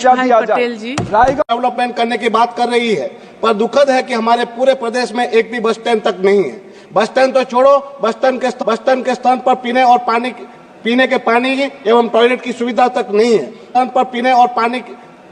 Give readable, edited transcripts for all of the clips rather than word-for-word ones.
पटेल जी development करने की बात कर रही है, पर दुखद है कि हमारे पूरे प्रदेश में एक भी बस स्टैंड तक नहीं है। बस स्टैंड तो छोड़ो, बस स्टैंड के स्थान पर पीने के पानी एवं टॉयलेट की सुविधा तक नहीं है। स्थान पर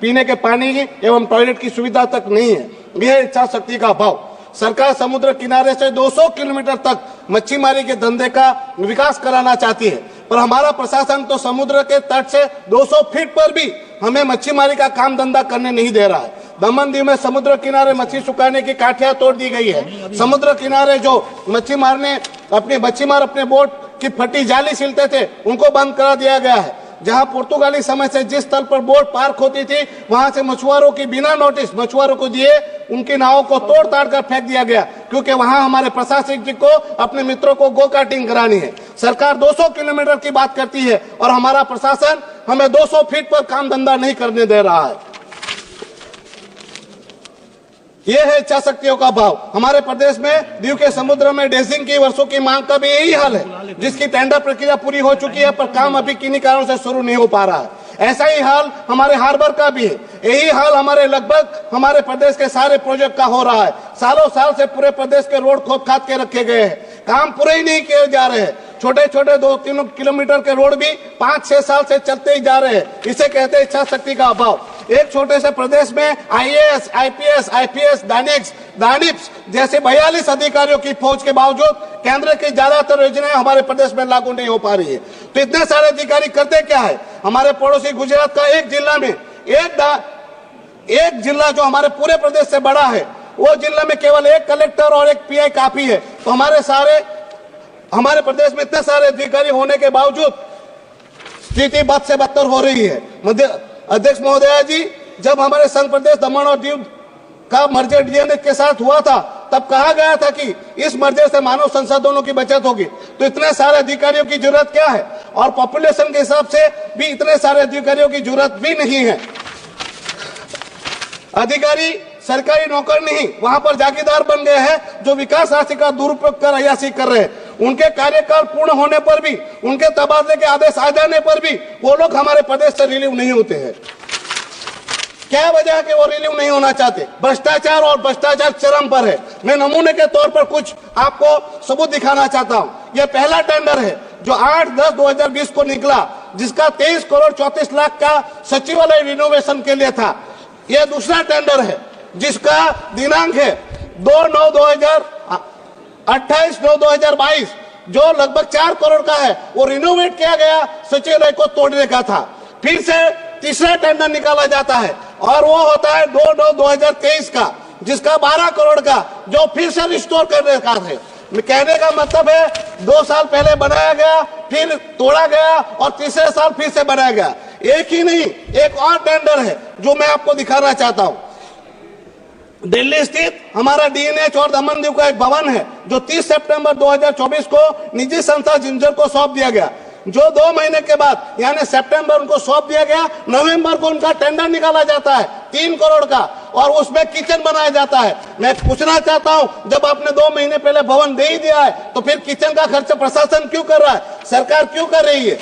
पीने के पानी एवं टॉयलेट की सुविधा तक नहीं है। यह इच्छा शक्ति का अभाव। सरकार समुद्र किनारे से 200 किलोमीटर तक मच्छीमारी के धंधे का विकास कराना चाहती है, पर हमारा प्रशासन तो समुद्र के तट से 200 फीट पर भी हमें मच्छीमारी का काम धंधा करने नहीं दे रहा है। दमन दीव में समुद्र किनारे मच्छी सुखाने की काठियां तोड़ दी गई है। समुद्र किनारे जो मच्छीमार अपने बोट की फटी जाली सिलते थे, उनको बंद करा दिया गया है। जहां पुर्तगाली समय से जिस स्थल पर बोट पार्क होती थी, वहां से मछुआरों की बिना नोटिस मछुआरों को दिए उनकी नावों को तोड़ ताड़ कर फेंक दिया गया, क्योंकि वहां हमारे प्रशासक जी को अपने मित्रों को गो कार्टिंग करानी है। सरकार 200 किलोमीटर की बात करती है और हमारा प्रशासन हमें 200 फीट पर काम धंधा नहीं करने दे रहा है। यह है इच्छा शक्तियों का भाव। हमारे प्रदेश में दीव के समुद्र में ड्रेजिंग की वर्षों की मांग का भी यही हाल है, जिसकी टेंडर प्रक्रिया पूरी हो चुकी है, पर काम अभी किन्हीं कारणों से शुरू नहीं हो पा रहा है। ऐसा ही हाल हमारे हार्बर का भी है। यही हाल हमारे प्रदेश के सारे प्रोजेक्ट का हो रहा है। सालों साल से पूरे प्रदेश के रोड खोद खाद के रखे गए हैं, काम पूरे ही नहीं किए जा रहे हैं। छोटे छोटे 2-3 किलोमीटर के रोड भी 5-6 साल से चलते ही जा रहे हैं। इसे कहते हैं इच्छा शक्ति का अभाव। एक छोटे से प्रदेश में IAS, IPS, IPS, दानिप्स जैसे 42 अधिकारियों की फौज के बावजूद केंद्र की ज्यादातर योजनाएं हमारे प्रदेश में लागू नहीं हो पा रही है। तो इतने सारे अधिकारी करते क्या है? हमारे पड़ोसी गुजरात का एक जिला में एक जिला जो हमारे पूरे प्रदेश से बड़ा है, वो जिला में केवल एक कलेक्टर और एक PI काफी है। तो हमारे प्रदेश में इतने सारे अधिकारी होने के बावजूद स्थिति बद से बदतर हो रही है। अध्यक्ष महोदया जी, जब हमारे संघ प्रदेश दमन और दीव का मर्जर DNH के साथ हुआ था, तब कहा गया था कि इस मर्जर से मानव संसाधनों की बचत होगी। तो इतने सारे अधिकारियों की जरूरत क्या है? और पॉपुलेशन के हिसाब से भी इतने सारे अधिकारियों की जरूरत भी नहीं है। अधिकारी सरकारी नौकर नहीं, वहां पर जागीरदार बन गए हैं, जो विकास राशि का दुरुपयोग कर अय्याशी कर रहे हैं। उनके कार्यकाल पूर्ण होने पर भी, उनके तबादले के आदेश आ जाने पर भी वो लोग हमारे प्रदेश से रिलीव नहीं होते हैं। क्या वजह है कि वो रिलीव नहीं होना चाहते? भ्रष्टाचार, और भ्रष्टाचार चरम पर है। मैं नमूने के तौर पर कुछ आपको सबूत दिखाना चाहता हूं। यह पहला टेंडर है जो 8/10/2020 को निकला, जिसका 23 करोड़ 34 लाख का सचिवालय रिनोवेशन के लिए था। यह दूसरा टेंडर है जिसका दिनांक है 28/9/2022, जो लगभग 4 करोड़ का है। वो रिनोवेट किया गया, सचिवालय को तोड़ने का था। फिर से तीसरा टेंडर निकाला जाता है और वो होता है 2/9/2023 का, जिसका 12 करोड़ का, जो फिर से रिस्टोर करने का है। कहने का मतलब है 2 साल पहले बनाया गया, फिर तोड़ा गया और तीसरे साल फिर से बनाया गया। एक ही नहीं, एक और टेंडर है जो मैं आपको दिखाना चाहता हूं। दिल्ली स्थित हमारा DNH और दमन दीव का एक भवन है, जो 30 सितंबर 2024 को निजी संस्था जिंजर को सौंप दिया गया, जो 2 महीने के बाद यानी सितंबर उनको सौंप दिया गया। नवंबर को उनका टेंडर निकाला जाता है 3 करोड़ का, और उसमें किचन बनाया जाता है। मैं पूछना चाहता हूं, जब आपने 2 महीने पहले भवन दे ही दिया है, तो फिर किचन का खर्च प्रशासन क्यों कर रहा है? सरकार क्यों कर रही है?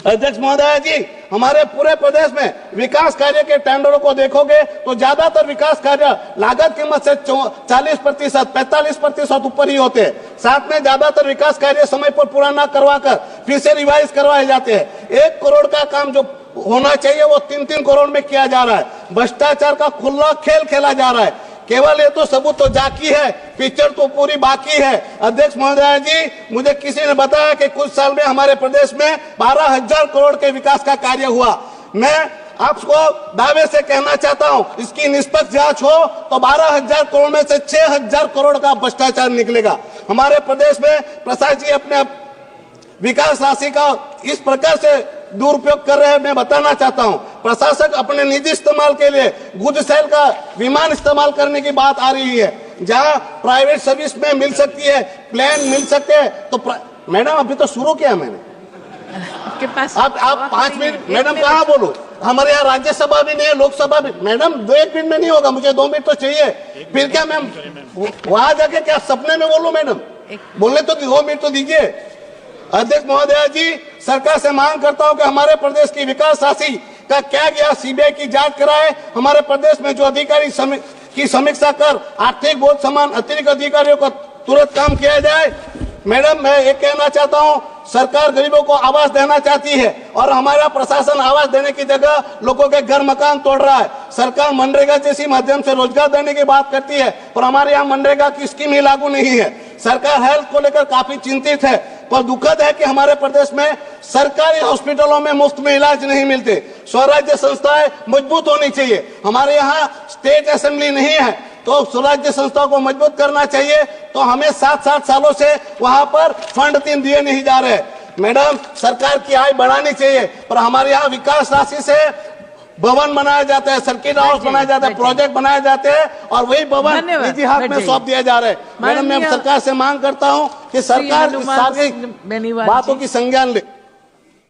अध्यक्ष महोदय जी, हमारे पूरे प्रदेश में विकास कार्य के टेंडरों को देखोगे तो ज्यादातर विकास कार्य लागत कीमत से 40%, 45% ऊपर ही होते हैं। साथ में ज्यादातर विकास कार्य समय पर पूरा न करवाकर फिर से रिवाइज करवाए जाते हैं। 1 करोड़ का काम जो होना चाहिए वो 3-3 करोड़ में किया जा रहा है। भ्रष्टाचार का खुला खेल खेला जा रहा है। केवल ये तो सबूत तो जाकी है, पिक्चर तो पूरी बाकी है। अध्यक्ष महोदय जी, मुझे किसी ने बताया कि कुछ साल में हमारे प्रदेश में 12,000 करोड़ के विकास का कार्य हुआ। मैं आपको दावे से कहना चाहता हूं, इसकी निष्पक्ष जांच हो तो 12,000 करोड़ में से 6,000 करोड़ का भ्रष्टाचार निकलेगा। हमारे प्रदेश में प्रशासन अपने विकास राशि का इस प्रकार से दुरुपयोग कर रहे हैं। मैं बताना चाहता हूं, प्रशासक अपने निजी इस्तेमाल के लिए गुज सेल का विमान इस्तेमाल करने की बात आ रही है, जहां प्राइवेट सर्विस में मिल सकती है, प्लेन मिल सकते हैं। तो मैडम, अभी तो शुरू किया मैंने, आपके पास आप 5 मिनट मैडम कहाँ बोलो? हमारे यहाँ राज्यसभा भी नहीं है, लोकसभा भी। मैडम 1 मिनट में नहीं होगा, मुझे 2 मिनट तो चाहिए। फिर क्या मैम वहां जाके क्या सपने में बोलूं? मैडम बोलने तो 2 मिनट तो दीजिए। अध्यक्ष महोदय जी, सरकार से मांग करता हूं कि हमारे प्रदेश की विकास राशि का क्या गया, सीबीआई की जांच कराए। हमारे प्रदेश में जो अधिकारी की समीक्षा कर आर्थिक बोझ समान अतिरिक्त अधिकारियों को तुरंत काम किया जाए। मैडम, मैं ये कहना चाहता हूँ, सरकार गरीबों को आवास देना चाहती है और हमारा प्रशासन आवास देने की जगह लोगों के घर मकान तोड़ रहा है। सरकार मनरेगा जैसी माध्यम से रोजगार देने की बात करती है, पर हमारे यहाँ मनरेगा की स्कीम ही लागू नहीं है। सरकार हेल्थ को लेकर काफी चिंतित है, पर दुखद है कि हमारे प्रदेश में सरकारी हॉस्पिटलों में मुफ्त में इलाज नहीं मिलते। स्वराज्य संस्थाएं मजबूत होनी चाहिए। हमारे यहाँ स्टेट असेंबली नहीं है, तो स्वराज्य संस्थाओं को मजबूत करना चाहिए। तो हमें 7-7 सालों से वहां पर फंड 3 दिए नहीं जा रहे। मैडम, सरकार की आय बढ़ानी चाहिए, पर हमारे यहाँ विकास राशि से भवन बनाया जाता है, सर्किट हाउस बनाया जाता है, प्रोजेक्ट बनाए जाते हैं और वही भवन निजी हाथ में सौंप दिया जा रहा है। मैडम, मैं सरकार से मांग करता हूँ कि सरकार इस सारी बातों की संज्ञान ले।